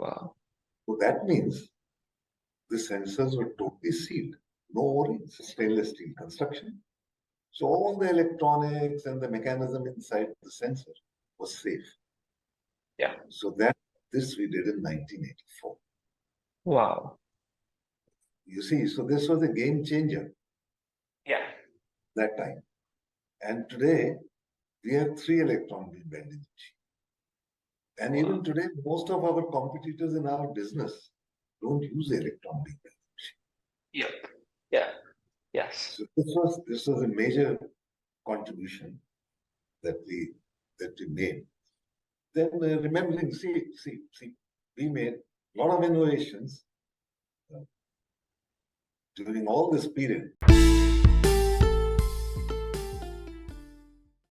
Wow. So that means the sensors were totally sealed, no O-rings, stainless steel construction. So all the electronics and the mechanism inside the sensor was safe. Yeah. So this we did in 1984. Wow. You see, so this was a game changer Yeah. that time. And today, we have 3 electron beam welding machines. And even today, most of our competitors in our business don't use electron beam welding machine. Yep. Yeah. Yes. So this was a major contribution that we made. Then remembering, see, we made a lot of innovations during all this period.